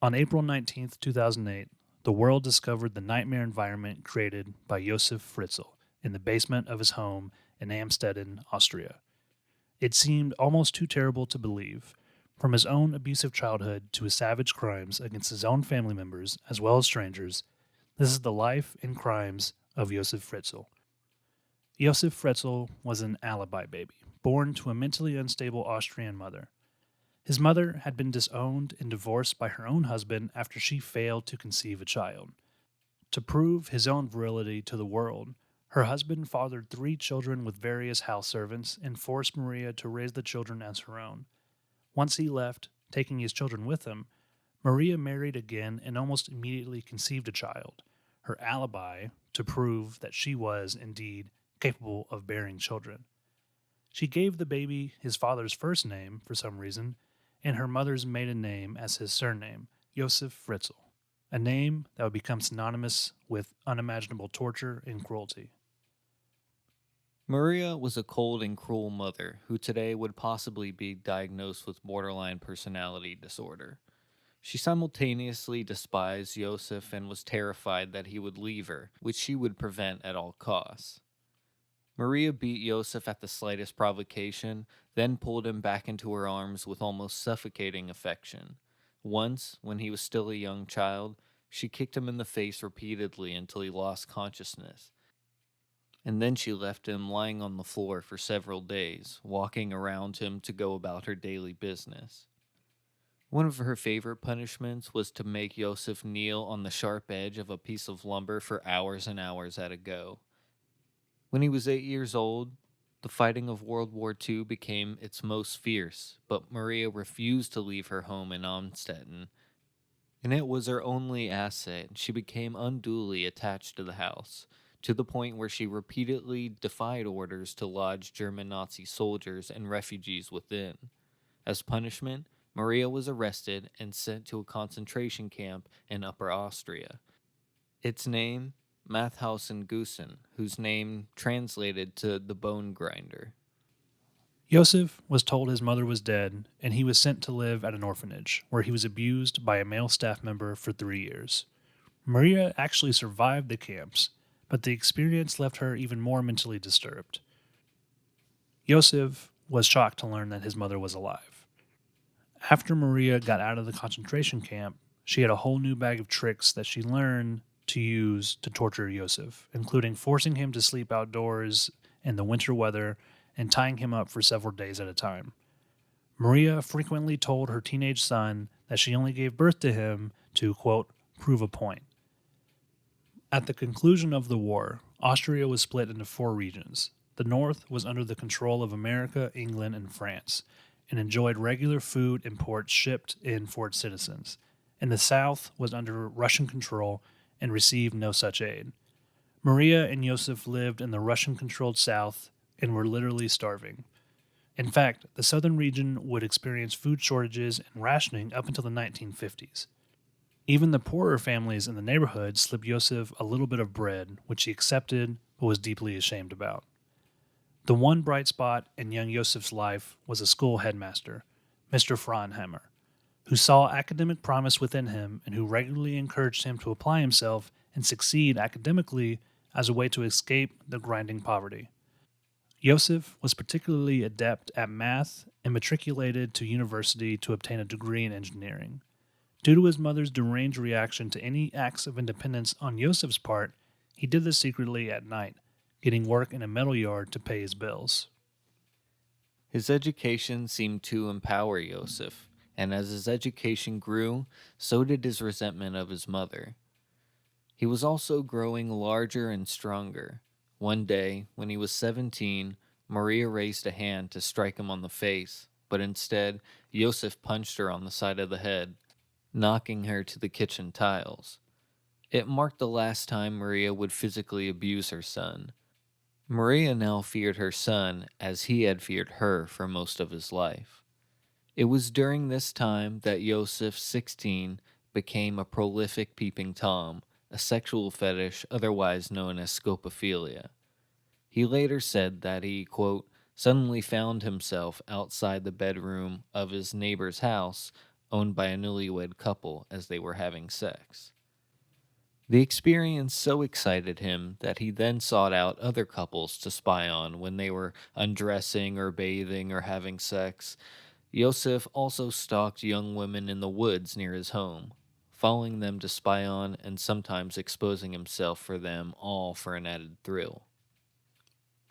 On April 19th, 2008, the world discovered the nightmare environment created by Josef Fritzl in the basement of his home in Amstetten, Austria. It seemed almost too terrible to believe. From his own abusive childhood to his savage crimes against his own family members as well as strangers, this is the life and crimes of Josef Fritzl. Josef Fritzl was an alibi baby, born to a mentally unstable Austrian mother. His mother had been disowned and divorced by her own husband after she failed to conceive a child. To prove his own virility to the world, her husband fathered three children with various house servants and forced Maria to raise the children as her own. Once he left, taking his children with him, Maria married again and almost immediately conceived a child, her alibi to prove that she was, indeed, capable of bearing children. She gave the baby his father's first name, for some reason, and her mother's maiden name as his surname, Josef Fritzl, a name that would become synonymous with unimaginable torture and cruelty. Maria was a cold and cruel mother who today would possibly be diagnosed with borderline personality disorder. She simultaneously despised Joseph and was terrified that he would leave her, which she would prevent at all costs. Maria beat Joseph at the slightest provocation, then pulled him back into her arms with almost suffocating affection. Once, when he was still a young child, she kicked him in the face repeatedly until he lost consciousness, and then she left him lying on the floor for several days, walking around him to go about her daily business. One of her favorite punishments was to make Joseph kneel on the sharp edge of a piece of lumber for hours and hours at a go. When he was 8 years old, the fighting of World War II became its most fierce, but Maria refused to leave her home in Amstetten, and it was her only asset. She became unduly attached to the house, to the point where she repeatedly defied orders to lodge German Nazi soldiers and refugees within. As punishment, Maria was arrested and sent to a concentration camp in Upper Austria. Its name, Mauthausen-Gusen, whose name translated to the bone grinder. Josef was told his mother was dead, and he was sent to live at an orphanage, where he was abused by a male staff member for 3 years. Maria actually survived the camps, but the experience left her even more mentally disturbed. Josef was shocked to learn that his mother was alive. After Maria got out of the concentration camp, she had a whole new bag of tricks that she learned to use to torture Josef, including forcing him to sleep outdoors in the winter weather and tying him up for several days at a time. Maria frequently told her teenage son that she only gave birth to him to, quote, prove a point. At the conclusion of the war, Austria was split into four regions. The north was under the control of America, England, and France, and enjoyed regular food imports shipped in for its citizens. And the south was under Russian control and received no such aid. Maria and Josef lived in the Russian controlled south and were literally starving. In fact, the southern region would experience food shortages and rationing up until the 1950s. Even the poorer families in the neighborhood slipped Josef a little bit of bread, which he accepted but was deeply ashamed about. The one bright spot in young Josef's life was a school headmaster, Mr. Frauenheimer, who saw academic promise within him and who regularly encouraged him to apply himself and succeed academically as a way to escape the grinding poverty. Josef was particularly adept at math and matriculated to university to obtain a degree in engineering. Due to his mother's deranged reaction to any acts of independence on Josef's part, he did this secretly at night, getting work in a metal yard to pay his bills. His education seemed to empower Joseph, and as his education grew, so did his resentment of his mother. He was also growing larger and stronger. One day, when he was 17, Maria raised a hand to strike him on the face, but instead, Joseph punched her on the side of the head, knocking her to the kitchen tiles. It marked the last time Maria would physically abuse her son. Maria now feared her son as he had feared her for most of his life. It was during this time that Joseph, 16, became a prolific peeping Tom, a sexual fetish otherwise known as scopophilia. He later said that he, quote, suddenly found himself outside the bedroom of his neighbor's house, owned by a newlywed couple as they were having sex. The experience so excited him that he then sought out other couples to spy on when they were undressing or bathing or having sex. Josef also stalked young women in the woods near his home, following them to spy on and sometimes exposing himself for them, all for an added thrill.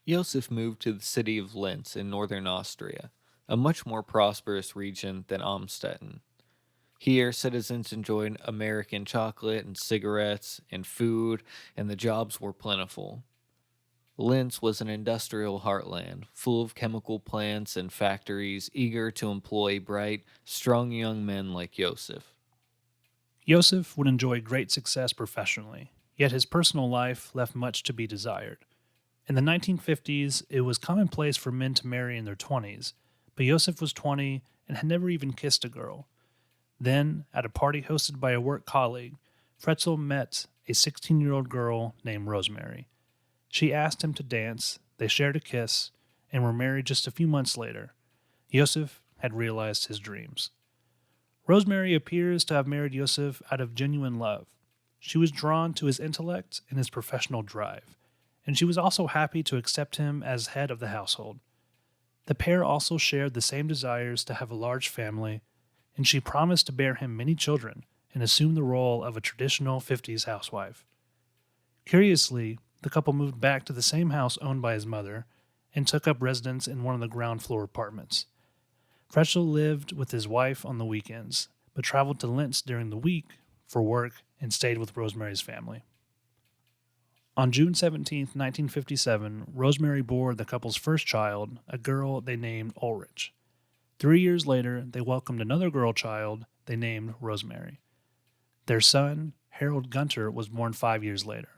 Josef moved to the city of Linz in northern Austria, a much more prosperous region than Amstetten. Here, citizens enjoyed American chocolate and cigarettes and food, and the jobs were plentiful. Linz was an industrial heartland, full of chemical plants and factories eager to employ bright, strong young men like Josef. Josef would enjoy great success professionally, yet his personal life left much to be desired. In the 1950s, it was commonplace for men to marry in their 20s, but Josef was 20 and had never even kissed a girl. Then, at a party hosted by a work colleague, Fritzl met a 16-year-old girl named Rosemary. She asked him to dance, they shared a kiss, and were married just a few months later. Josef had realized his dreams. Rosemary appears to have married Josef out of genuine love. She was drawn to his intellect and his professional drive, and she was also happy to accept him as head of the household. The pair also shared the same desires to have a large family, and she promised to bear him many children and assume the role of a traditional 50s housewife. Curiously, the couple moved back to the same house owned by his mother and took up residence in one of the ground floor apartments. Fritzl lived with his wife on the weekends, but traveled to Linz during the week for work and stayed with Rosemary's family. On June 17, 1957, Rosemary bore the couple's first child, a girl they named Ulrich. 3 years later, they welcomed another girl child they named Rosemary. Their son, Harold Gunter, was born 5 years later.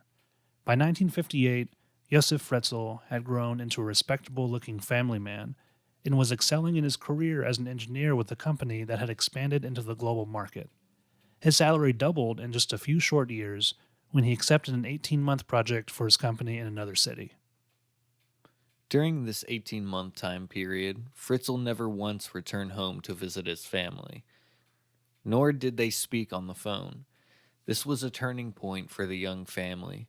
By 1958, Josef Fritzl had grown into a respectable-looking family man and was excelling in his career as an engineer with a company that had expanded into the global market. His salary doubled in just a few short years when he accepted an 18-month project for his company in another city. During this 18-month time period, Fritzl never once returned home to visit his family, nor did they speak on the phone. This was a turning point for the young family.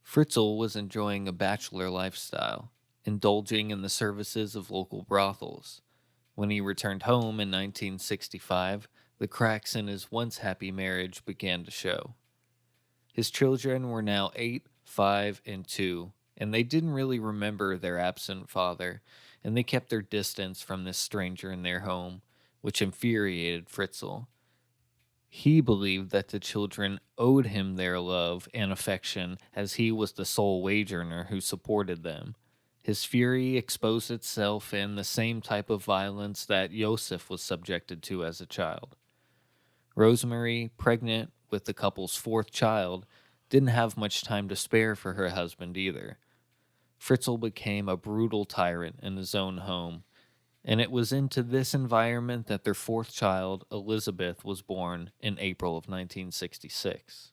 Fritzl was enjoying a bachelor lifestyle, indulging in the services of local brothels. When he returned home in 1965, the cracks in his once happy marriage began to show. His children were now 8, 5, and 2, and they didn't really remember their absent father, and they kept their distance from this stranger in their home, which infuriated Fritzl. He believed that the children owed him their love and affection as he was the sole wage earner who supported them. His fury exposed itself in the same type of violence that Josef was subjected to as a child. Rosemary, pregnant with the couple's fourth child, didn't have much time to spare for her husband either. Fritzl became a brutal tyrant in his own home, and it was into this environment that their fourth child, Elisabeth, was born in April of 1966.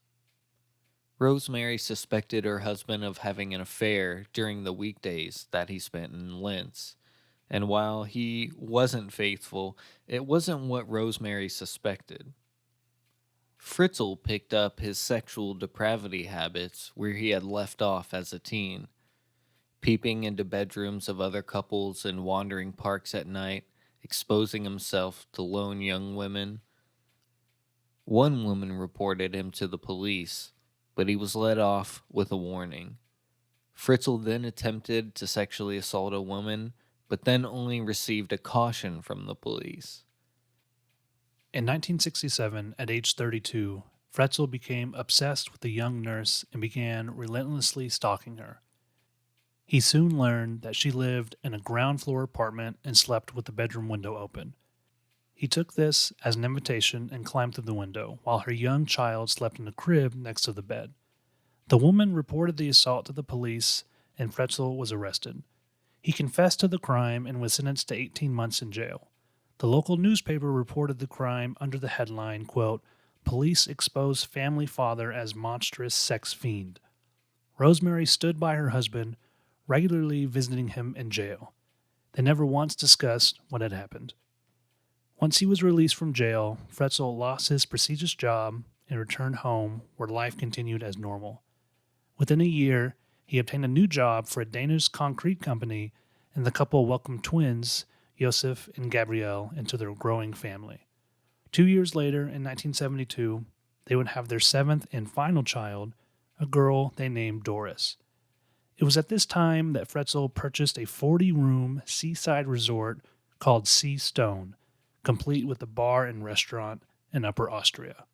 Rosemary suspected her husband of having an affair during the weekdays that he spent in Linz, and while he wasn't faithful, it wasn't what Rosemary suspected. Fritzl picked up his sexual depravity habits where he had left off as a teen, peeping into bedrooms of other couples and wandering parks at night, exposing himself to lone young women. One woman reported him to the police, but he was let off with a warning. Fritzl then attempted to sexually assault a woman, but then only received a caution from the police. In 1967, at age 32, Fritzl became obsessed with a young nurse and began relentlessly stalking her. He soon learned that she lived in a ground floor apartment and slept with the bedroom window open. He took this as an invitation and climbed through the window, while her young child slept in a crib next to the bed. The woman reported the assault to the police, and Fritzl was arrested. He confessed to the crime and was sentenced to 18 months in jail. The local newspaper reported the crime under the headline, quote, "Police expose family father as monstrous sex fiend." Rosemary stood by her husband, regularly visiting him in jail. They never once discussed what had happened. Once he was released from jail, Fritzl lost his prestigious job and returned home where life continued as normal. Within a year, he obtained a new job for a Danish concrete company, and the couple welcomed twins, Josef and Gabrielle, into their growing family. 2 years later, in 1972, they would have their seventh and final child, a girl they named Doris. It was at this time that Fritzl purchased a 40-room seaside resort called Sea Stone, complete with a bar and restaurant in Upper Austria.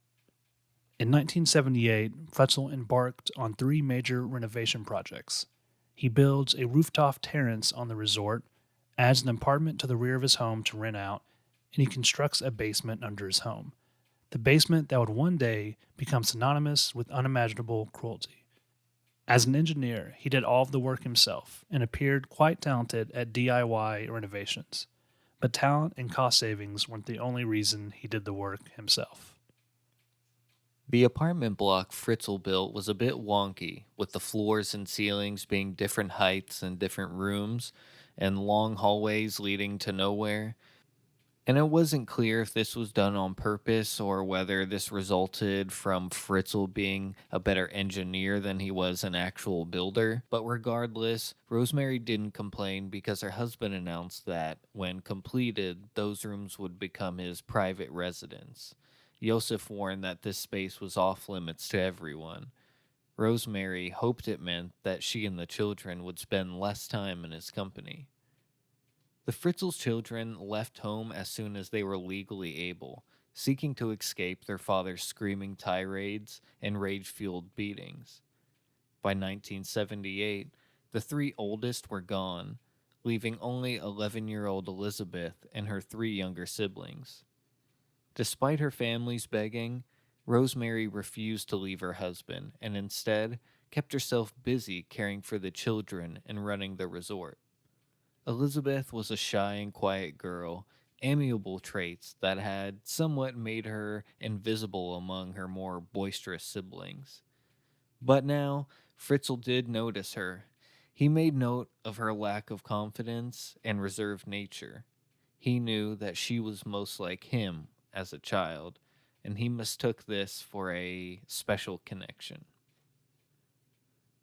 In 1978, Fritzl embarked on three major renovation projects. He builds a rooftop terrace on the resort, adds an apartment to the rear of his home to rent out, and he constructs a basement under his home. The basement that would one day become synonymous with unimaginable cruelty. As an engineer, he did all of the work himself and appeared quite talented at DIY renovations. But talent and cost savings weren't the only reason he did the work himself. The apartment block Fritzl built was a bit wonky, with the floors and ceilings being different heights and different rooms, and long hallways leading to nowhere. And it wasn't clear if this was done on purpose or whether this resulted from Fritzl being a better engineer than he was an actual builder. But regardless, Rosemary didn't complain because her husband announced that, when completed, those rooms would become his private residence. Josef warned that this space was off limits to everyone. Rosemary hoped it meant that she and the children would spend less time in his company. The Fritzl's children left home as soon as they were legally able, seeking to escape their father's screaming tirades and rage-fueled beatings. By 1978, the three oldest were gone, leaving only 11-year-old Elisabeth and her three younger siblings. Despite her family's begging, Rosemary refused to leave her husband and instead kept herself busy caring for the children and running the resort. Elisabeth was a shy and quiet girl, amiable traits that had somewhat made her invisible among her more boisterous siblings. But now, Fritzl did notice her. He made note of her lack of confidence and reserved nature. He knew that she was most like him as a child, and he mistook this for a special connection.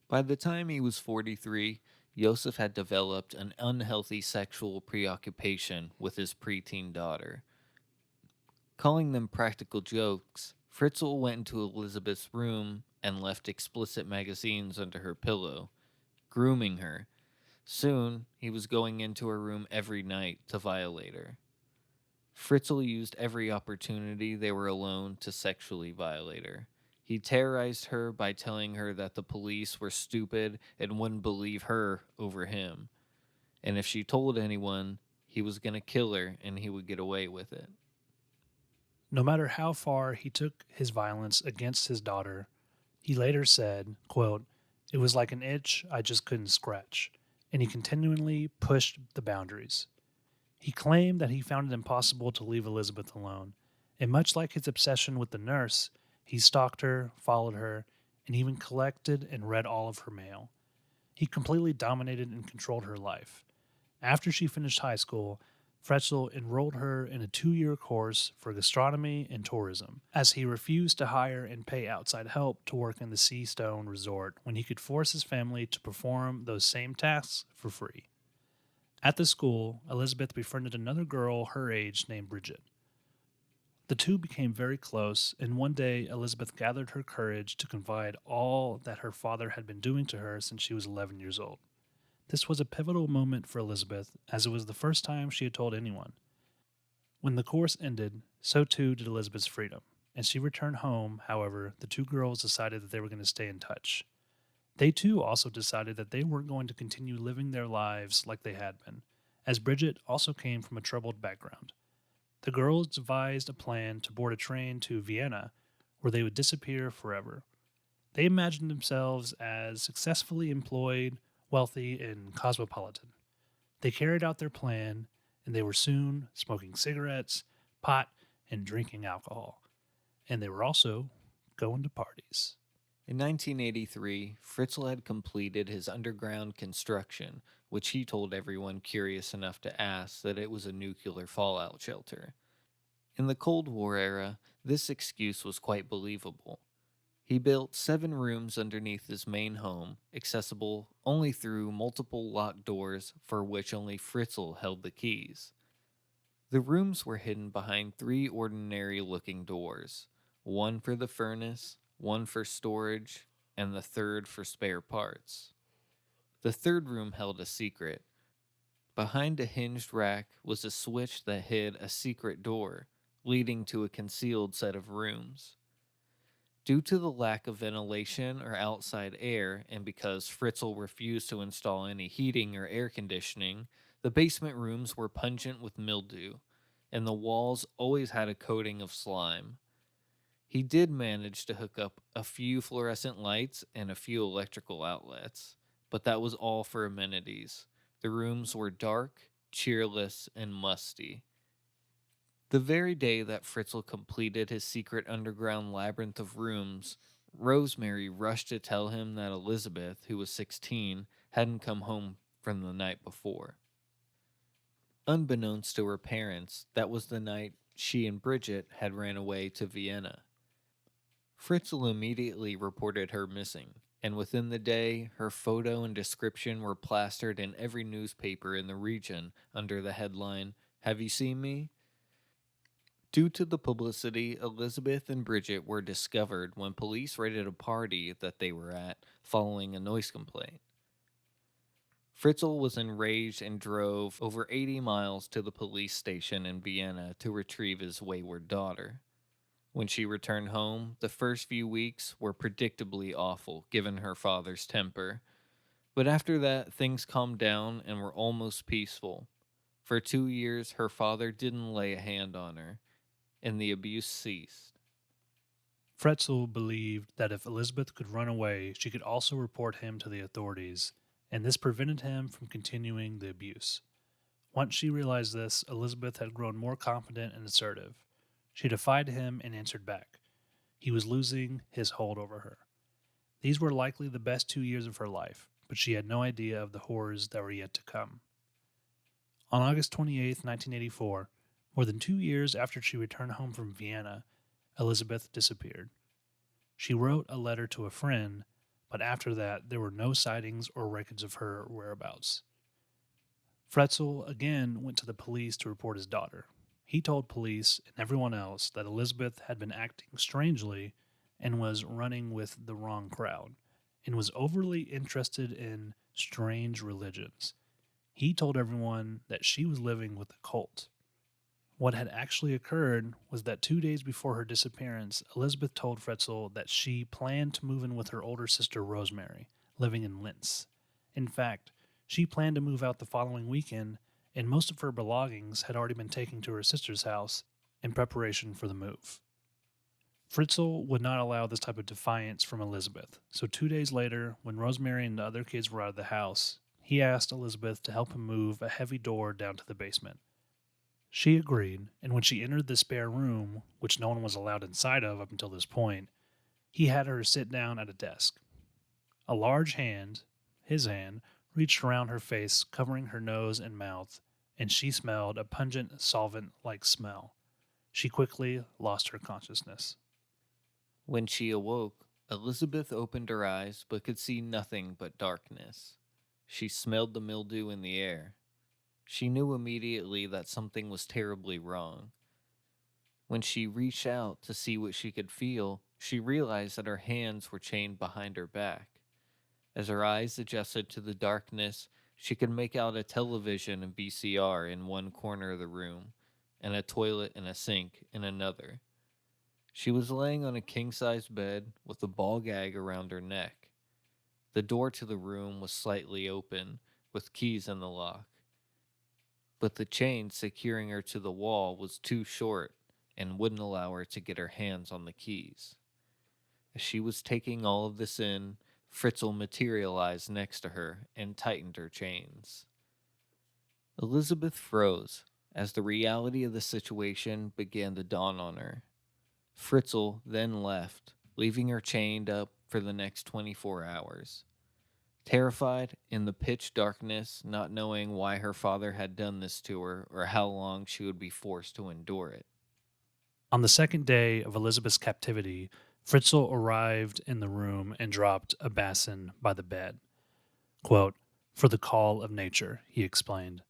By the time he was 43, Josef had developed an unhealthy sexual preoccupation with his preteen daughter. Calling them practical jokes, Fritzl went into Elisabeth's room and left explicit magazines under her pillow, grooming her. Soon, he was going into her room every night to violate her. Fritzl used every opportunity they were alone to sexually violate her. He terrorized her by telling her that the police were stupid and wouldn't believe her over him. And if she told anyone, he was going to kill her and he would get away with it. No matter how far he took his violence against his daughter, he later said, quote, "It was like an itch I just couldn't scratch," and he continually pushed the boundaries. He claimed that he found it impossible to leave Elisabeth alone, and much like his obsession with the nurse, he stalked her, followed her, and even collected and read all of her mail. He completely dominated and controlled her life. After she finished high school, Fritzl enrolled her in a 2-year course for gastronomy and tourism, as he refused to hire and pay outside help to work in the Sea Stone Resort when he could force his family to perform those same tasks for free. At the school, Elisabeth befriended another girl her age named Bridget. The two became very close, and one day Elisabeth gathered her courage to confide all that her father had been doing to her since she was 11 years old. This was a pivotal moment for Elisabeth, as it was the first time she had told anyone. When the course ended, so too did Elisabeth's freedom. As she returned home, however, the two girls decided that they were going to stay in touch. They too also decided that they weren't going to continue living their lives like they had been, as Bridget also came from a troubled background. The girls devised a plan to board a train to Vienna, where they would disappear forever. They imagined themselves as successfully employed, wealthy, and cosmopolitan. They carried out their plan, and they were soon smoking cigarettes, pot, and drinking alcohol. And they were also going to parties. In 1983, Fritzl had completed his underground construction, which he told everyone curious enough to ask that it was a nuclear fallout shelter. In the Cold War era, this excuse was quite believable. He built 7 rooms underneath his main home, accessible only through multiple locked doors for which only Fritzl held the keys. The rooms were hidden behind 3 ordinary looking doors, one for the furnace, one for storage, and the third for spare parts. The third room held a secret. Behind a hinged rack was a switch that hid a secret door, leading to a concealed set of rooms. Due to the lack of ventilation or outside air, and because Fritzl refused to install any heating or air conditioning, the basement rooms were pungent with mildew, and the walls always had a coating of slime. He did manage to hook up a few fluorescent lights and a few electrical outlets, but that was all for amenities. The rooms were dark, cheerless, and musty. The very day that Fritzl completed his secret underground labyrinth of rooms, Rosemary rushed to tell him that Elisabeth, who was 16, hadn't come home from the night before. Unbeknownst to her parents, that was the night she and Bridget had ran away to Vienna. Fritzl immediately reported her missing, and within the day, her photo and description were plastered in every newspaper in the region under the headline, "Have you seen me?" Due to the publicity, Elisabeth and Bridget were discovered when police raided a party that they were at following a noise complaint. Fritzl was enraged and drove over 80 miles to the police station in Vienna to retrieve his wayward daughter. When she returned home, the first few weeks were predictably awful given her father's temper. But after that, things calmed down and were almost peaceful. For 2 years, her father didn't lay a hand on her, and the abuse ceased. Fritzl believed that if Elisabeth could run away, she could also report him to the authorities, and this prevented him from continuing the abuse. Once she realized this, Elisabeth had grown more confident and assertive. She defied him and answered back. He was losing his hold over her. These were likely the best 2 years of her life, but she had no idea of the horrors that were yet to come. On August 28, 1984, more than 2 years after she returned home from Vienna, Elisabeth disappeared. She wrote a letter to a friend, but after that there were no sightings or records of her whereabouts. Fritzl again went to the police to report his daughter. He told police and everyone else that Elisabeth had been acting strangely and was running with the wrong crowd, and was overly interested in strange religions. He told everyone that she was living with a cult. What had actually occurred was that 2 days before her disappearance, Elisabeth told Fritzl that she planned to move in with her older sister Rosemary, living in Linz. In fact, she planned to move out the following weekend, and most of her belongings had already been taken to her sister's house in preparation for the move. Fritzl would not allow this type of defiance from Elisabeth, so 2 days later, when Rosemary and the other kids were out of the house, he asked Elisabeth to help him move a heavy door down to the basement. She agreed, and when she entered the spare room, which no one was allowed inside of up until this point, he had her sit down at a desk. A large hand, his hand, reached around her face, covering her nose and mouth, and she smelled a pungent solvent-like smell. She quickly lost her consciousness. When she awoke, Elisabeth opened her eyes but could see nothing but darkness. She smelled the mildew in the air. She knew immediately that something was terribly wrong. When she reached out to see what she could feel, she realized that her hands were chained behind her back. As her eyes adjusted to the darkness, she could make out a television and VCR in one corner of the room, and a toilet and a sink in another. She was laying on a king-size bed with a ball gag around her neck. The door to the room was slightly open, with keys in the lock. But the chain securing her to the wall was too short and wouldn't allow her to get her hands on the keys. As she was taking all of this in, Fritzl materialized next to her and tightened her chains. Elisabeth froze as the reality of the situation began to dawn on her. Fritzl then left, leaving her chained up for the next 24 hours. Terrified, in the pitch darkness, not knowing why her father had done this to her or how long she would be forced to endure it. On the second day of Elizabeth's captivity, Fritzl arrived in the room and dropped a basin by the bed. Quote, "For the call of nature," he explained.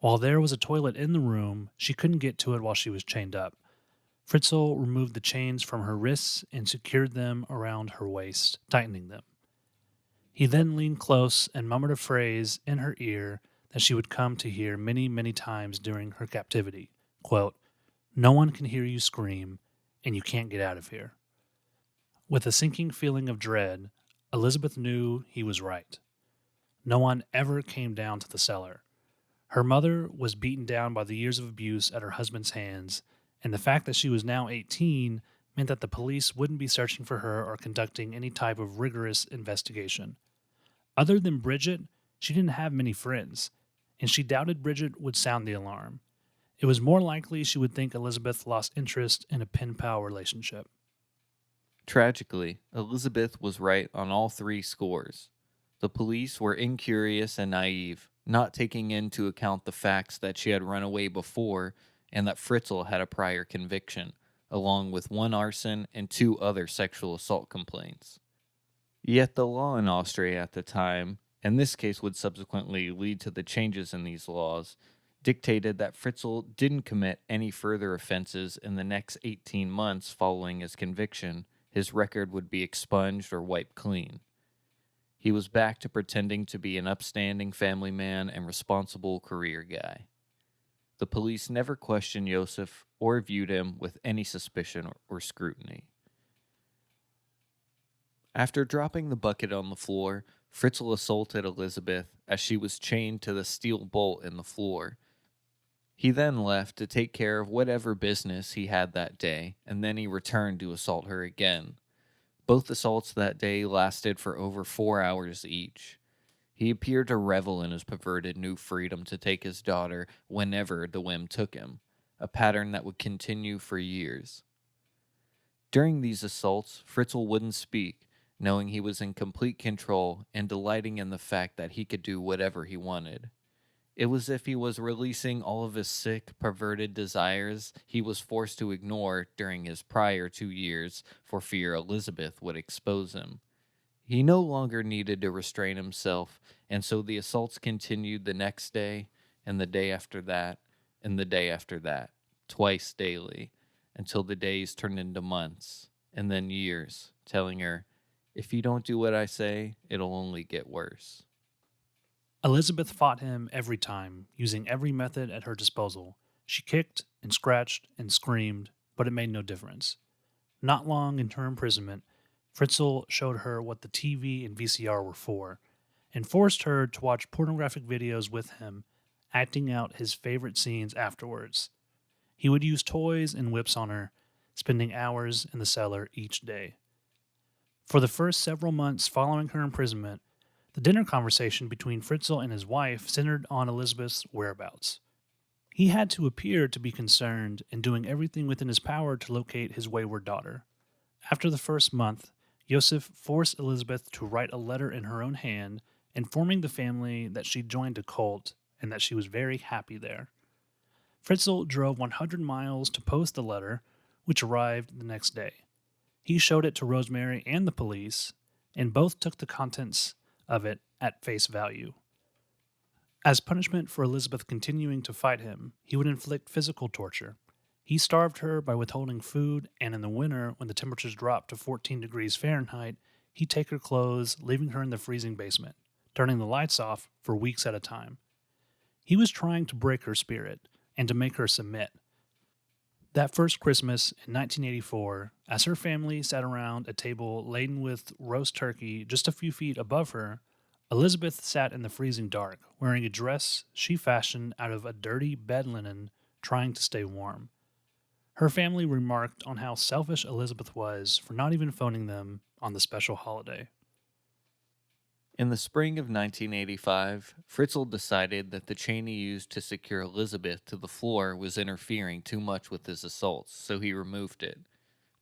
While there was a toilet in the room, she couldn't get to it while she was chained up. Fritzl removed the chains from her wrists and secured them around her waist, tightening them. He then leaned close and murmured a phrase in her ear that she would come to hear many, many times during her captivity. Quote, "No one can hear you scream, and you can't get out of here." With a sinking feeling of dread, Elizabeth knew he was right. No one ever came down to the cellar. Her mother was beaten down by the years of abuse at her husband's hands, and the fact that she was now 18 meant that the police wouldn't be searching for her or conducting any type of rigorous investigation. Other than Bridget, she didn't have many friends, and she doubted Bridget would sound the alarm. It was more likely she would think Elizabeth lost interest in a pen pal relationship. Tragically, Elizabeth was right on all three scores. The police were incurious and naive, not taking into account the facts that she had run away before and that Fritzl had a prior conviction, along with one arson and two other sexual assault complaints. Yet the law in Austria at the time, and this case would subsequently lead to the changes in these laws, dictated that Fritzl didn't commit any further offenses in the next 18 months following his conviction. His record would be expunged or wiped clean. He was back to pretending to be an upstanding family man and responsible career guy. The police never questioned Josef or viewed him with any suspicion or scrutiny. After dropping the bucket on the floor, Fritzl assaulted Elisabeth as she was chained to the steel bolt in the floor. He then left to take care of whatever business he had that day, and then he returned to assault her again. Both assaults that day lasted for over 4 hours each. He appeared to revel in his perverted new freedom to take his daughter whenever the whim took him, a pattern that would continue for years. During these assaults, Fritzl wouldn't speak, knowing he was in complete control and delighting in the fact that he could do whatever he wanted. It was as if he was releasing all of his sick, perverted desires he was forced to ignore during his prior 2 years for fear Elisabeth would expose him. He no longer needed to restrain himself, and so the assaults continued the next day, and the day after that, and the day after that, twice daily, until the days turned into months, and then years, telling her, "If you don't do what I say, it'll only get worse." Elizabeth fought him every time, using every method at her disposal. She kicked and scratched and screamed, but it made no difference. Not long into her imprisonment, Fritzl showed her what the TV and VCR were for, and forced her to watch pornographic videos with him, acting out his favorite scenes afterwards. He would use toys and whips on her, spending hours in the cellar each day. For the first several months following her imprisonment, the dinner conversation between Fritzl and his wife centered on Elizabeth's whereabouts. He had to appear to be concerned and doing everything within his power to locate his wayward daughter. After the first month, Josef forced Elisabeth to write a letter in her own hand, informing the family that she joined a cult and that she was very happy there. Fritzl drove 100 miles to post the letter, which arrived the next day. He showed it to Rosemary and the police, and both took the contents of it at face value. As punishment for Elisabeth continuing to fight him, he would inflict physical torture. He starved her by withholding food, and in the winter, when the temperatures dropped to 14 degrees Fahrenheit, he'd take her clothes, leaving her in the freezing basement, turning the lights off for weeks at a time. He was trying to break her spirit and to make her submit. That first Christmas in 1984, as her family sat around a table laden with roast turkey just a few feet above her, Elizabeth sat in the freezing dark, wearing a dress she fashioned out of a dirty bed linen, trying to stay warm. Her family remarked on how selfish Elizabeth was for not even phoning them on the special holiday. In the spring of 1985, Fritzl decided that the chain he used to secure Elisabeth to the floor was interfering too much with his assaults, so he removed it,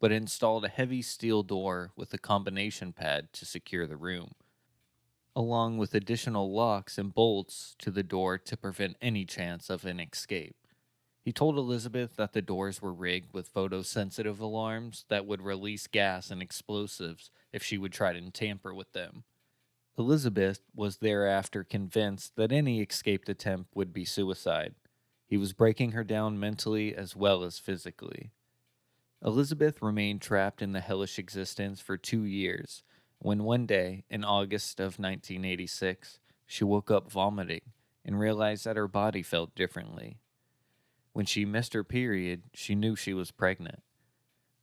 but installed a heavy steel door with a combination pad to secure the room, along with additional locks and bolts to the door to prevent any chance of an escape. He told Elizabeth that the doors were rigged with photosensitive alarms that would release gas and explosives if she would try to tamper with them. Elizabeth was thereafter convinced that any escaped attempt would be suicide. He was breaking her down mentally as well as physically. Elizabeth remained trapped in the hellish existence for 2 years, when one day, in August of 1986, she woke up vomiting and realized that her body felt differently. When she missed her period, she knew she was pregnant.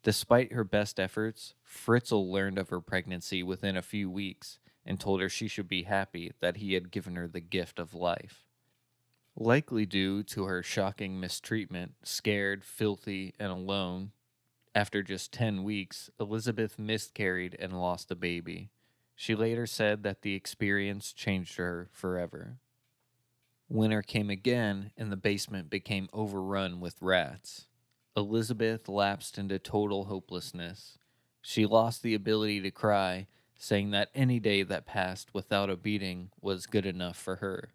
Despite her best efforts, Fritzl learned of her pregnancy within a few weeks and told her she should be happy that he had given her the gift of life. Likely due to her shocking mistreatment, scared, filthy, and alone, after just 10 weeks, Elizabeth miscarried and lost a baby. She later said that the experience changed her forever. Winter came again, and the basement became overrun with rats. Elizabeth lapsed into total hopelessness. She lost the ability to cry, saying that any day that passed without a beating was good enough for her.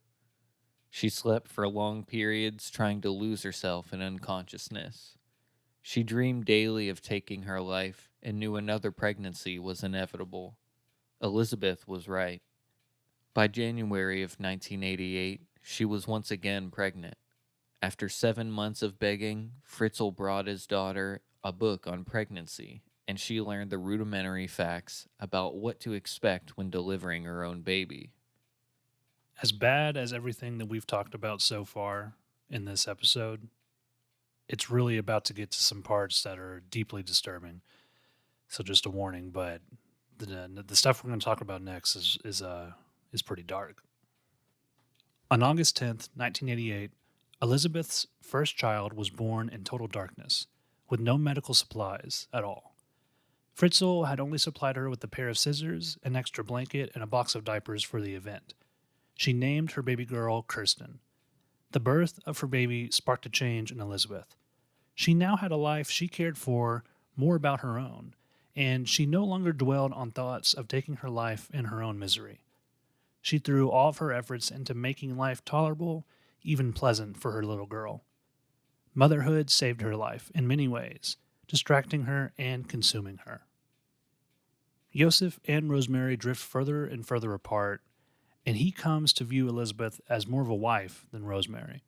She slept for long periods, trying to lose herself in unconsciousness. She dreamed daily of taking her life and knew another pregnancy was inevitable. Elizabeth was right. By January of 1988, she was once again pregnant. After 7 months of begging, Fritzl brought his daughter a book on pregnancy, and she learned the rudimentary facts about what to expect when delivering her own baby. As bad as everything that we've talked about so far in this episode, it's really about to get to some parts that are deeply disturbing. So just a warning, but the stuff we're going to talk about next is pretty dark. On August 10th, 1988, Elizabeth's first child was born in total darkness, with no medical supplies at all. Fritzl had only supplied her with a pair of scissors, an extra blanket, and a box of diapers for the event. She named her baby girl Kirsten. The birth of her baby sparked a change in Elizabeth. She now had a life she cared for more about her own, and she no longer dwelled on thoughts of taking her life in her own misery. She threw all of her efforts into making life tolerable, even pleasant for her little girl. Motherhood saved her life in many ways, distracting her and consuming her. Josef and Rosemary drift further and further apart, and he comes to view Elizabeth as more of a wife than Rosemary.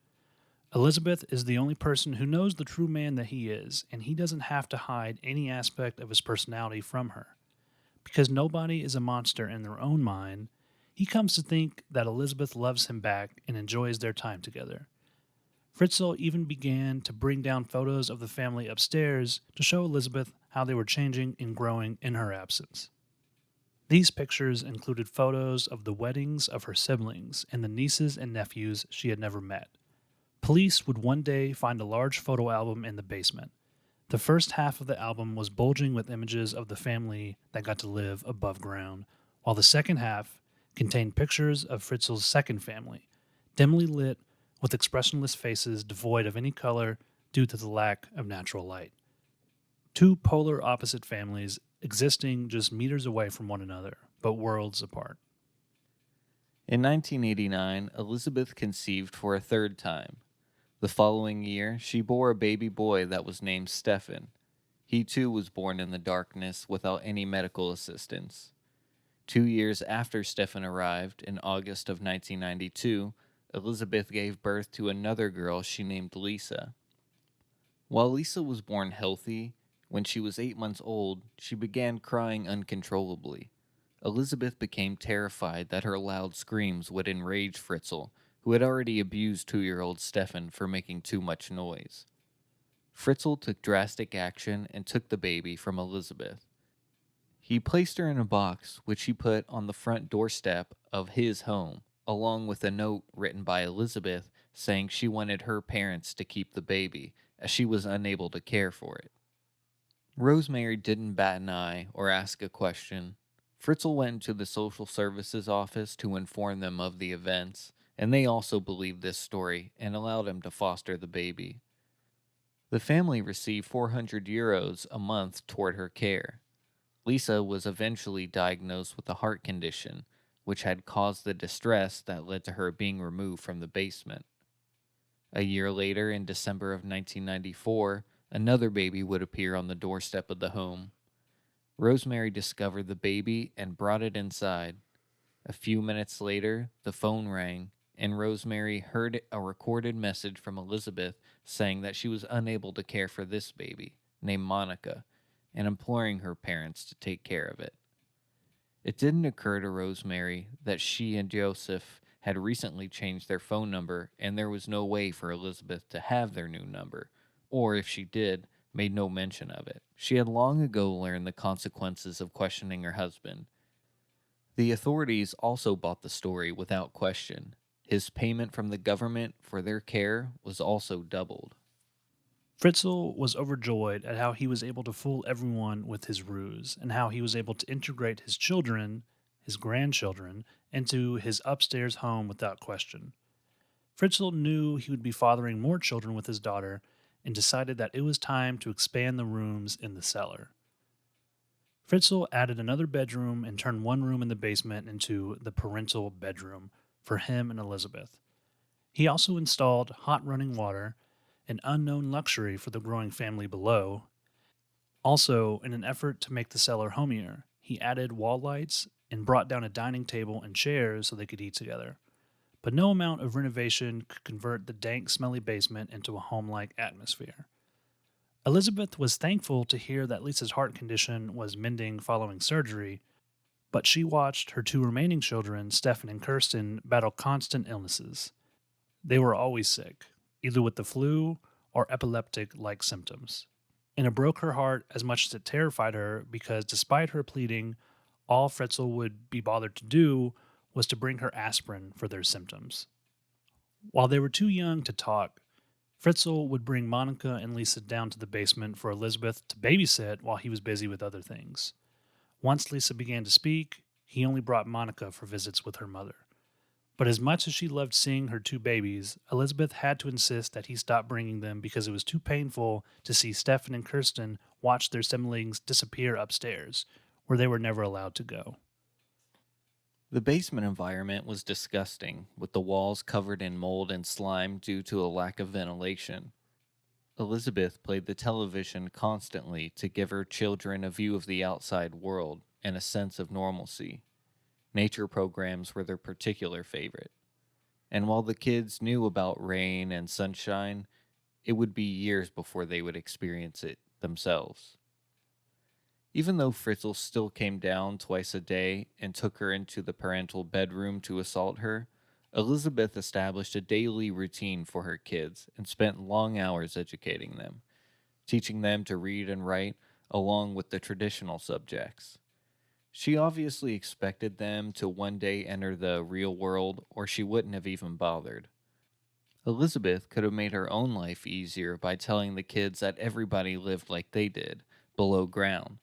Elizabeth is the only person who knows the true man that he is, and he doesn't have to hide any aspect of his personality from her. Because nobody is a monster in their own mind, he comes to think that Elizabeth loves him back and enjoys their time together. Fritzl even began to bring down photos of the family upstairs to show Elizabeth how they were changing and growing in her absence. These pictures included photos of the weddings of her siblings and the nieces and nephews she had never met. Police would one day find a large photo album in the basement. The first half of the album was bulging with images of the family that got to live above ground, while the second half contained pictures of Fritzl's second family, dimly lit with expressionless faces devoid of any color due to the lack of natural light. Two polar opposite families existing just meters away from one another, but worlds apart. In 1989, Elizabeth conceived for a third time. The following year, she bore a baby boy that was named Stefan. He too was born in the darkness without any medical assistance. 2 years after Stefan arrived, in August of 1992, Elizabeth gave birth to another girl she named Lisa. While Lisa was born healthy, when she was 8 months old, she began crying uncontrollably. Elizabeth became terrified that her loud screams would enrage Fritzl, who had already abused 2-year-old Stefan for making too much noise. Fritzl took drastic action and took the baby from Elizabeth. He placed her in a box, which he put on the front doorstep of his home, along with a note written by Elizabeth saying she wanted her parents to keep the baby, as she was unable to care for it. Rosemary didn't bat an eye or ask a question. Fritzl went to the social services office to inform them of the events, and they also believed this story and allowed him to foster the baby. The family received €400 a month toward her care. Lisa was eventually diagnosed with a heart condition, which had caused the distress that led to her being removed from the basement. A year later, in December of 1994, another baby would appear on the doorstep of the home. Rosemary discovered the baby and brought it inside. A few minutes later, the phone rang, and Rosemary heard a recorded message from Elisabeth saying that she was unable to care for this baby, named Monica, and imploring her parents to take care of it. It didn't occur to Rosemary that she and Joseph had recently changed their phone number, and there was no way for Elisabeth to have their new number, or if she did, made no mention of it. She had long ago learned the consequences of questioning her husband. The authorities also bought the story without question. His payment from the government for their care was also doubled. Fritzl was overjoyed at how he was able to fool everyone with his ruse, and how he was able to integrate his children, his grandchildren, into his upstairs home without question. Fritzl knew he would be fathering more children with his daughter and decided that it was time to expand the rooms in the cellar. Fritzl added another bedroom and turned one room in the basement into the parental bedroom for him and Elisabeth. He also installed hot running water, an unknown luxury for the growing family below. Also, in an effort to make the cellar homier, he added wall lights and brought down a dining table and chairs so they could eat together. But no amount of renovation could convert the dank, smelly basement into a home-like atmosphere. Elisabeth was thankful to hear that Lisa's heart condition was mending following surgery, but she watched her two remaining children, Stefan and Kirsten, battle constant illnesses. They were always sick, either with the flu or epileptic-like symptoms. And it broke her heart as much as it terrified her because despite her pleading, all Fritzl would be bothered to do was to bring her aspirin for their symptoms. While they were too young to talk, Fritzl would bring Monica and Lisa down to the basement for Elisabeth to babysit while he was busy with other things. Once Lisa began to speak, he only brought Monica for visits with her mother. But as much as she loved seeing her two babies, Elisabeth had to insist that he stop bringing them because it was too painful to see Stefan and Kirsten watch their siblings disappear upstairs, where they were never allowed to go. The basement environment was disgusting, with the walls covered in mold and slime due to a lack of ventilation. Elisabeth played the television constantly to give her children a view of the outside world and a sense of normalcy. Nature programs were their particular favorite. And while the kids knew about rain and sunshine, it would be years before they would experience it themselves. Even though Fritzl still came down twice a day and took her into the parental bedroom to assault her, Elisabeth established a daily routine for her kids and spent long hours educating them, teaching them to read and write along with the traditional subjects. She obviously expected them to one day enter the real world, or she wouldn't have even bothered. Elisabeth could have made her own life easier by telling the kids that everybody lived like they did, below ground.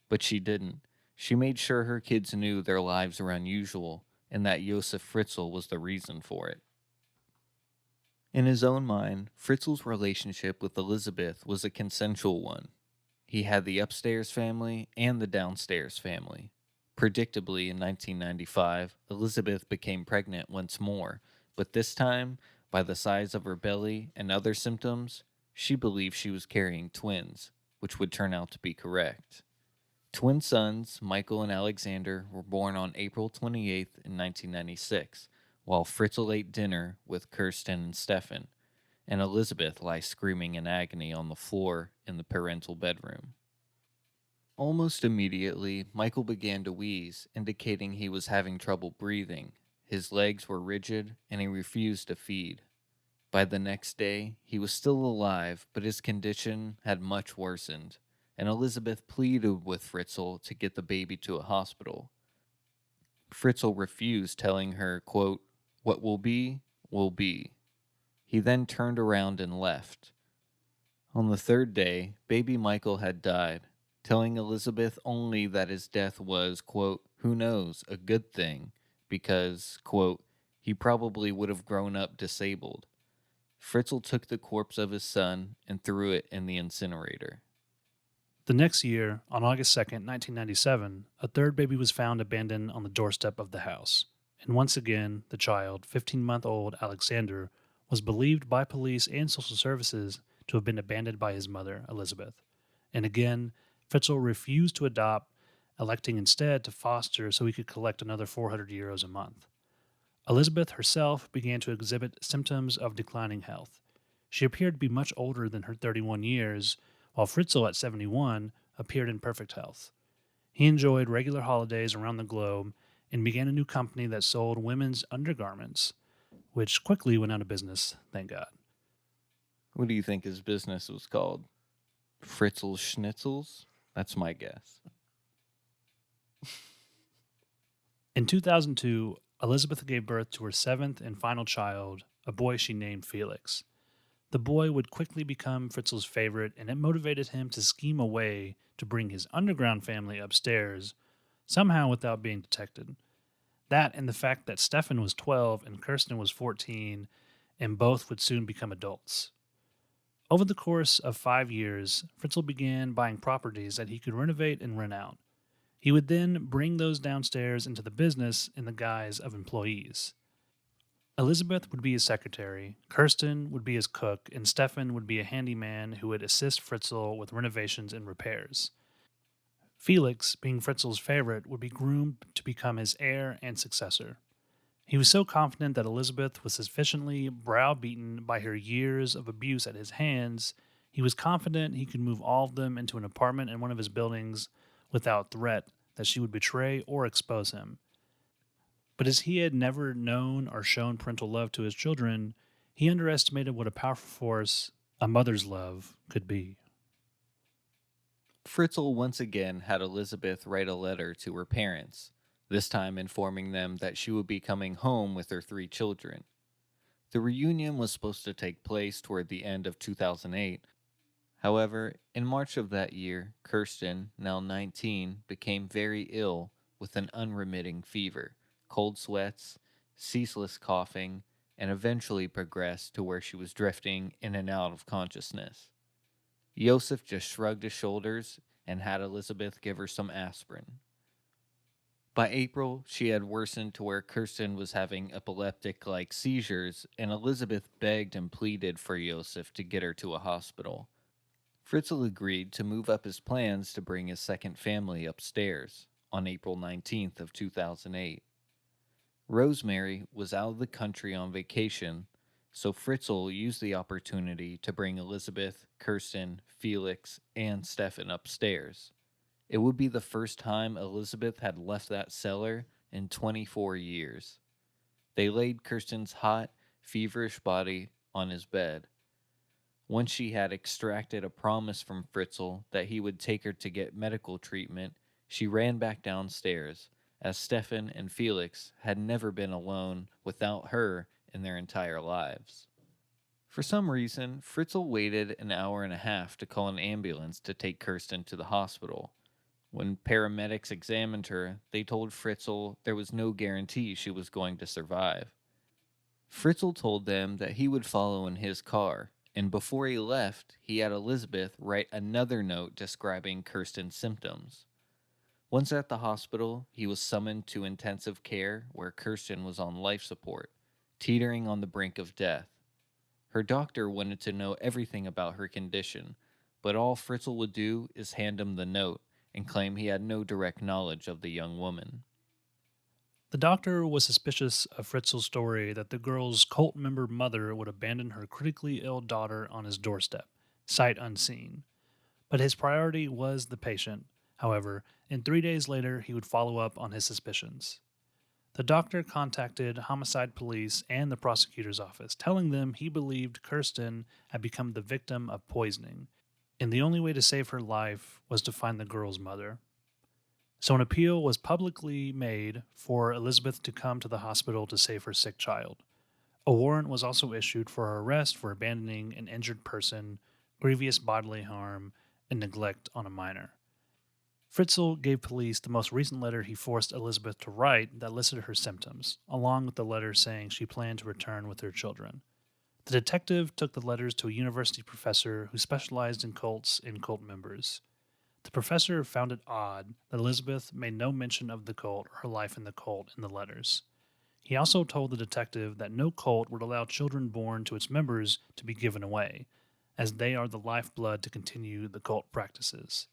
But she didn't. She made sure her kids knew their lives were unusual, and that Josef Fritzl was the reason for it. In his own mind, Fritzl's relationship with Elisabeth was a consensual one. He had the upstairs family and the downstairs family. Predictably, in 1995, Elisabeth became pregnant once more, but this time, by the size of her belly and other symptoms, she believed she was carrying twins, which would turn out to be correct. Twin sons, Michael and Alexander, were born on April 28th in 1996, while Fritzl ate dinner with Kirsten and Stefan, and Elisabeth lay screaming in agony on the floor in the parental bedroom. Almost immediately, Michael began to wheeze, indicating he was having trouble breathing. His legs were rigid, and he refused to feed. By the next day, he was still alive, but his condition had much worsened, and Elisabeth pleaded with Fritzl to get the baby to a hospital. Fritzl refused, telling her, quote, "What will be, will be." He then turned around and left. On the third day, baby Michael had died, telling Elisabeth only that his death was, quote, "who knows, a good thing," because, quote, "he probably would have grown up disabled." Fritzl took the corpse of his son and threw it in the incinerator. The next year, on August 2nd, 1997, a third baby was found abandoned on the doorstep of the house. And once again, the child, 15-month-old Alexander, was believed by police and social services to have been abandoned by his mother, Elisabeth. And again, Fritzl refused to adopt, electing instead to foster so he could collect another 400 euros a month. Elisabeth herself began to exhibit symptoms of declining health. She appeared to be much older than her 31 years, while Fritzl at 71 appeared in perfect health. He enjoyed regular holidays around the globe and began a new company that sold women's undergarments, which quickly went out of business, thank God. What do you think his business was called? Fritzl's Schnitzels? That's my guess. In 2002, Elisabeth gave birth to her seventh and final child, a boy she named Felix. The boy would quickly become Fritzl's favorite, and it motivated him to scheme a way to bring his underground family upstairs, somehow without being detected. That and the fact that Stefan was 12 and Kirsten was 14, and both would soon become adults. Over the course of 5 years, Fritzl began buying properties that he could renovate and rent out. He would then bring those downstairs into the business in the guise of employees. Elisabeth would be his secretary, Kirsten would be his cook, and Stefan would be a handyman who would assist Fritzl with renovations and repairs. Felix, being Fritzl's favorite, would be groomed to become his heir and successor. He was so confident that Elisabeth was sufficiently browbeaten by her years of abuse at his hands, he was confident he could move all of them into an apartment in one of his buildings without threat that she would betray or expose him. But as he had never known or shown parental love to his children, he underestimated what a powerful force a mother's love could be. Fritzl once again had Elisabeth write a letter to her parents, this time informing them that she would be coming home with her 3 children. The reunion was supposed to take place toward the end of 2008. However, in March of that year, Kirsten, now 19, became very ill with an unremitting fever, cold sweats, ceaseless coughing, and eventually progressed to where she was drifting in and out of consciousness. Josef just shrugged his shoulders and had Elisabeth give her some aspirin. By April, she had worsened to where Kirsten was having epileptic like seizures, and Elisabeth begged and pleaded for Josef to get her to a hospital. Fritzl agreed to move up his plans to bring his second family upstairs on April 19th of 2008. Rosemary was out of the country on vacation, so Fritzl used the opportunity to bring Elisabeth, Kirsten, Felix, and Stefan upstairs. It would be the first time Elisabeth had left that cellar in 24 years. They laid Kirsten's hot, feverish body on his bed. Once she had extracted a promise from Fritzl that he would take her to get medical treatment, she ran back downstairs, as Stefan and Felix had never been alone without her in their entire lives. For some reason, Fritzl waited an hour and a half to call an ambulance to take Kirsten to the hospital. When paramedics examined her, they told Fritzl there was no guarantee she was going to survive. Fritzl told them that he would follow in his car, and before he left, he had Elisabeth write another note describing Kirsten's symptoms. Once at the hospital, he was summoned to intensive care where Kirsten was on life support, teetering on the brink of death. Her doctor wanted to know everything about her condition, but all Fritzl would do is hand him the note and claim he had no direct knowledge of the young woman. The doctor was suspicious of Fritzl's story that the girl's cult member mother would abandon her critically ill daughter on his doorstep, sight unseen. But his priority was the patient, however, and 3 days later he would follow up on his suspicions. The doctor contacted homicide police and the prosecutor's office, telling them he believed Kirsten had become the victim of poisoning, and the only way to save her life was to find the girl's mother. So an appeal was publicly made for Elisabeth to come to the hospital to save her sick child. A warrant was also issued for her arrest for abandoning an injured person, grievous bodily harm, and neglect on a minor. Fritzl gave police the most recent letter he forced Elisabeth to write that listed her symptoms, along with the letter saying she planned to return with her children. The detective took the letters to a university professor who specialized in cults and cult members. The professor found it odd that Elisabeth made no mention of the cult or her life in the cult in the letters. He also told the detective that no cult would allow children born to its members to be given away, as they are the lifeblood to continue the cult practices.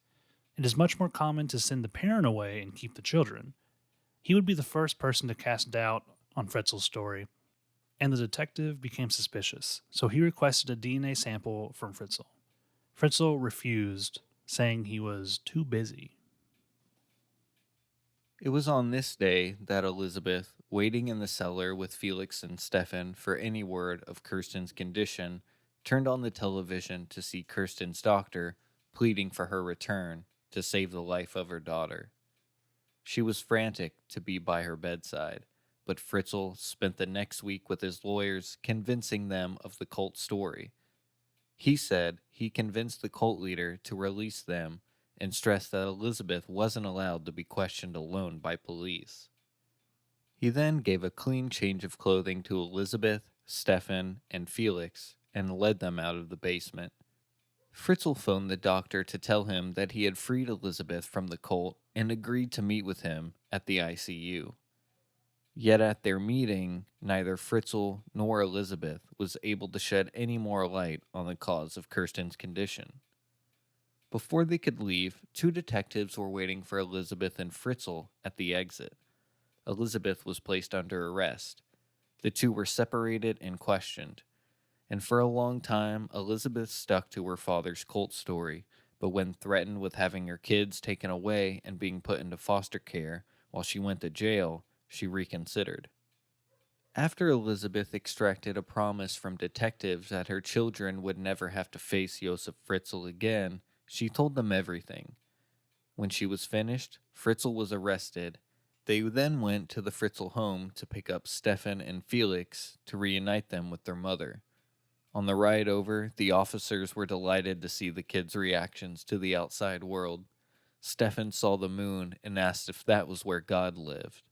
It is much more common to send the parent away and keep the children. He would be the first person to cast doubt on Fritzl's story, and the detective became suspicious, so he requested a DNA sample from Fritzl. Fritzl refused, saying he was too busy. It was on this day that Elisabeth, waiting in the cellar with Felix and Stefan for any word of Kirsten's condition, turned on the television to see Kirsten's doctor pleading for her return to save the life of her daughter. She was frantic to be by her bedside, but Fritzl spent the next week with his lawyers convincing them of the cult story. He said he convinced the cult leader to release them and stressed that Elisabeth wasn't allowed to be questioned alone by police. He then gave a clean change of clothing to Elisabeth, Stefan, and Felix and led them out of the basement. Fritzl phoned the doctor to tell him that he had freed Elisabeth from the cult and agreed to meet with him at the ICU. Yet at their meeting, neither Fritzl nor Elisabeth was able to shed any more light on the cause of Kirsten's condition. Before they could leave, two detectives were waiting for Elisabeth and Fritzl at the exit. Elisabeth was placed under arrest. The two were separated and questioned. And for a long time, Elisabeth stuck to her father's cult story, but when threatened with having her kids taken away and being put into foster care while she went to jail, she reconsidered. After Elisabeth extracted a promise from detectives that her children would never have to face Josef Fritzl again, she told them everything. When she was finished, Fritzl was arrested. They then went to the Fritzl home to pick up Stefan and Felix to reunite them with their mother. On the ride over, the officers were delighted to see the kids' reactions to the outside world. Stefan saw the moon and asked if that was where God lived.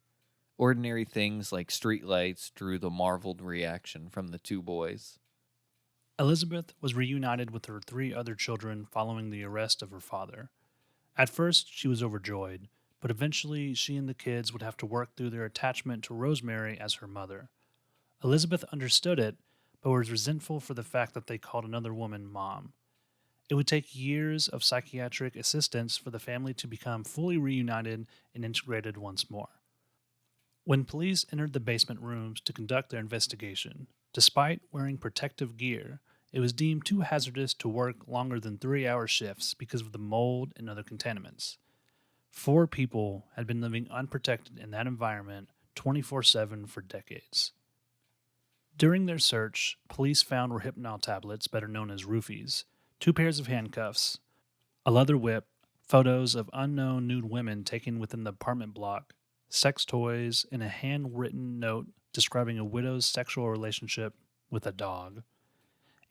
Ordinary things like streetlights drew the marveled reaction from the two boys. Elisabeth was reunited with her 3 other children following the arrest of her father. At first, she was overjoyed, but eventually she and the kids would have to work through their attachment to Rosemary as her mother. Elisabeth understood it, but was resentful for the fact that they called another woman mom. It would take years of psychiatric assistance for the family to become fully reunited and integrated once more. When police entered the basement rooms to conduct their investigation, despite wearing protective gear, it was deemed too hazardous to work longer than 3-hour shifts because of the mold and other contaminants. 4 people had been living unprotected in that environment 24/7 for decades. During their search, police found Rohypnol tablets, better known as roofies, 2 pairs of handcuffs, a leather whip, photos of unknown nude women taken within the apartment block, sex toys, and a handwritten note describing a widow's sexual relationship with a dog,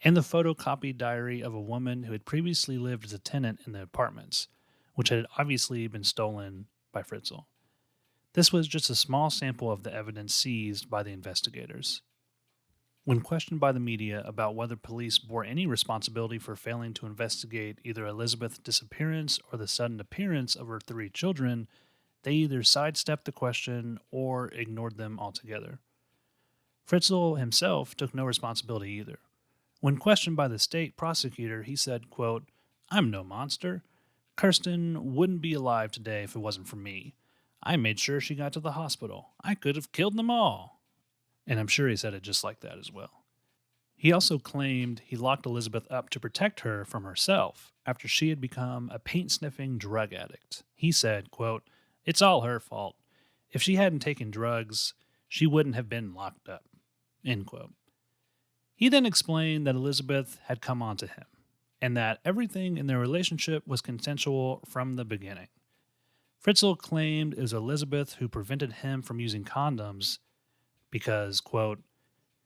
and the photocopied diary of a woman who had previously lived as a tenant in the apartments, which had obviously been stolen by Fritzl. This was just a small sample of the evidence seized by the investigators. When questioned by the media about whether police bore any responsibility for failing to investigate either Elisabeth's disappearance or the sudden appearance of her 3 children, they either sidestepped the question or ignored them altogether. Fritzl himself took no responsibility either. When questioned by the state prosecutor, he said, quote, "I'm no monster. Kirsten wouldn't be alive today if it wasn't for me. I made sure she got to the hospital. I could have killed them all." And I'm sure he said it just like that as well. He also claimed he locked Elisabeth up to protect her from herself after she had become a paint-sniffing drug addict. He said, quote, "It's all her fault. If she hadn't taken drugs, she wouldn't have been locked up." End quote. He then explained that Elisabeth had come on to him, and that everything in their relationship was consensual from the beginning. Fritzl claimed it was Elisabeth who prevented him from using condoms because, quote,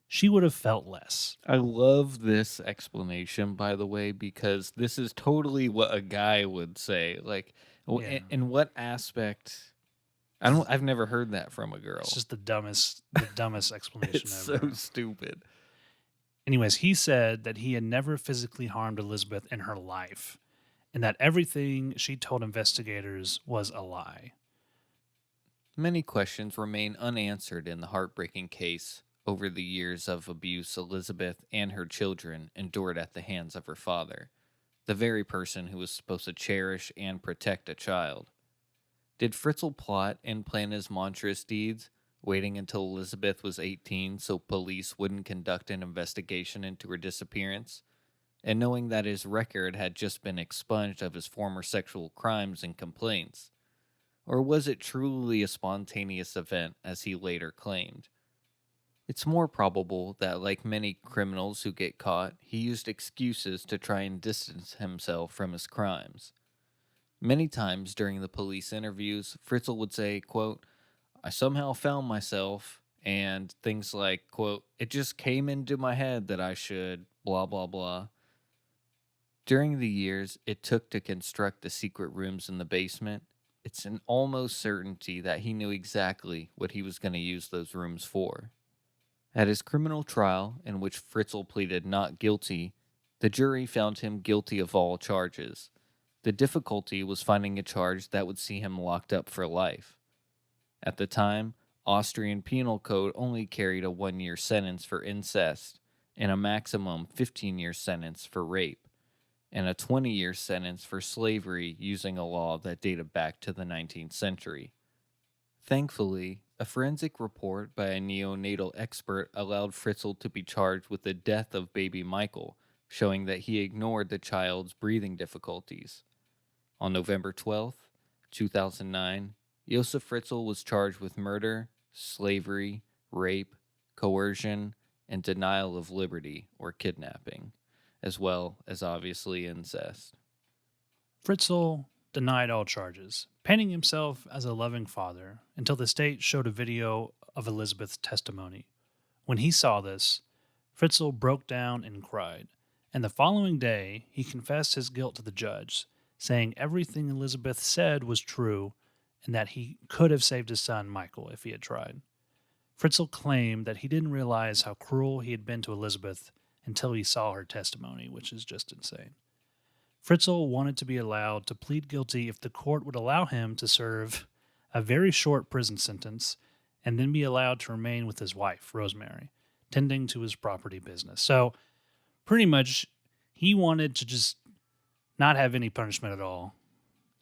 "she would have felt less." I love this explanation, by the way, because this is totally what a guy would say. Like, Yeah. in what aspect? I've never heard that from a girl. It's just the dumbest explanation It's ever. so stupid. Anyways, he said that he had never physically harmed Elisabeth in her life, and that everything she told investigators was a lie. Many questions remain unanswered in the heartbreaking case over the years of abuse Elizabeth and her children endured at the hands of her father, the very person who was supposed to cherish and protect a child. Did Fritzl plot and plan his monstrous deeds, waiting until Elizabeth was 18 so police wouldn't conduct an investigation into her disappearance, and knowing that his record had just been expunged of his former sexual crimes and complaints? Or was it truly a spontaneous event, as he later claimed? It's more probable that, like many criminals who get caught, he used excuses to try and distance himself from his crimes. Many times during the police interviews, Fritzl would say, quote, "I somehow found myself," and things like, quote, "It just came into my head that I should, blah, blah, blah." During the years it took to construct the secret rooms in the basement, it's an almost certainty that he knew exactly what he was going to use those rooms for. At his criminal trial, in which Fritzl pleaded not guilty, the jury found him guilty of all charges. The difficulty was finding a charge that would see him locked up for life. At the time, Austrian Penal Code only carried a 1-year sentence for incest and a maximum 15-year sentence for rape, and a 20-year sentence for slavery using a law that dated back to the 19th century. Thankfully, a forensic report by a neonatal expert allowed Fritzl to be charged with the death of baby Michael, showing that he ignored the child's breathing difficulties. On November 12th, 2009, Josef Fritzl was charged with murder, slavery, rape, coercion, and denial of liberty or kidnapping, as well as obviously incest. Fritzl denied all charges, painting himself as a loving father until the state showed a video of Elizabeth's testimony. When he saw this, Fritzl broke down and cried, and the following day he confessed his guilt to the judge, saying everything Elizabeth said was true and that he could have saved his son Michael if he had tried. Fritzl claimed that he didn't realize how cruel he had been to Elizabeth until he saw her testimony, which is just insane. Fritzl wanted to be allowed to plead guilty if the court would allow him to serve a very short prison sentence and then be allowed to remain with his wife, Rosemary, tending to his property business. So, pretty much, he wanted to just not have any punishment at all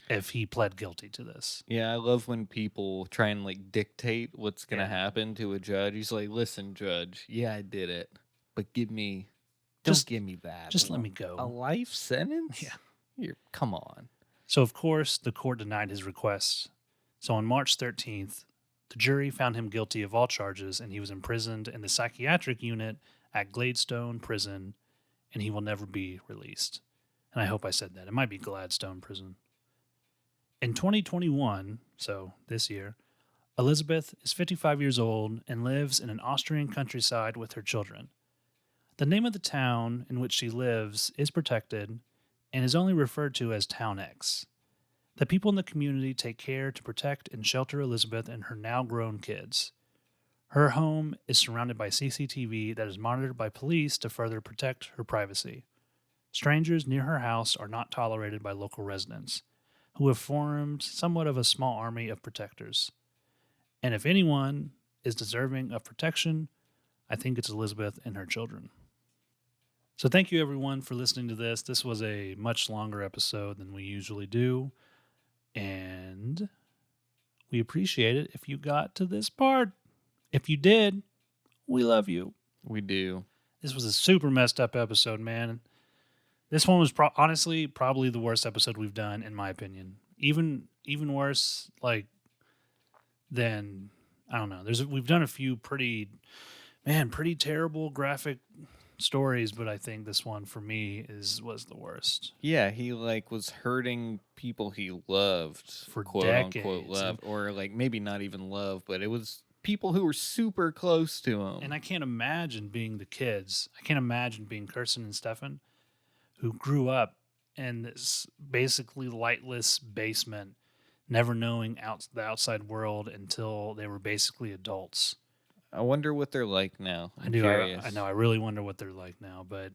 if he pled guilty to this. Yeah, I love when people try and like dictate what's going to Yeah. happen to a judge. He's like, "Listen, judge, yeah, I did it, but don't give me that. Just let me A go. life sentence? Yeah. Come on." So, of course, the court denied his request. So, on March 13th, the jury found him guilty of all charges and he was imprisoned in the psychiatric unit at Gladstone Prison, and he will never be released. And I hope I said that. It might be Gladstone Prison. In 2021, so this year, Elizabeth is 55 years old and lives in an Austrian countryside with her children. The name of the town in which she lives is protected and is only referred to as Town X. The people in the community take care to protect and shelter Elizabeth and her now grown kids. Her home is surrounded by CCTV that is monitored by police to further protect her privacy. Strangers near her house are not tolerated by local residents, who have formed somewhat of a small army of protectors. And if anyone is deserving of protection, I think it's Elizabeth and her children. So thank you everyone for listening to this. This was a much longer episode than we usually do, and we appreciate it if you got to this part. If you did, we love you. We do. This was a super messed up episode, man. This one was honestly probably the worst episode we've done, in my opinion. Even worse, like, than, I don't know. We've done a few pretty terrible graphic stories, but I think this one for me was the worst. Yeah, he like was hurting people he loved, For quote decades. unquote loved, or like maybe not even love, but it was people who were super close to him. And I can't imagine being the kids. I can't imagine being Kirsten and Stefan, who grew up in this basically lightless basement, never knowing the outside world until they were basically adults. I wonder what they're like now. I do. I know. I really wonder what they're like now, but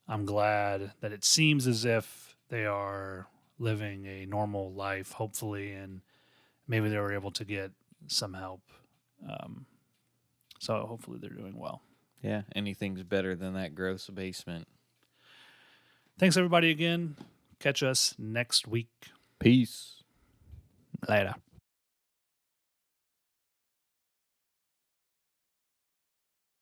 I'm glad that it seems as if they are living a normal life, hopefully, and maybe they were able to get some help. So hopefully they're doing well. Yeah, anything's better than that gross basement. Thanks, everybody, again. Catch us next week. Peace. Later.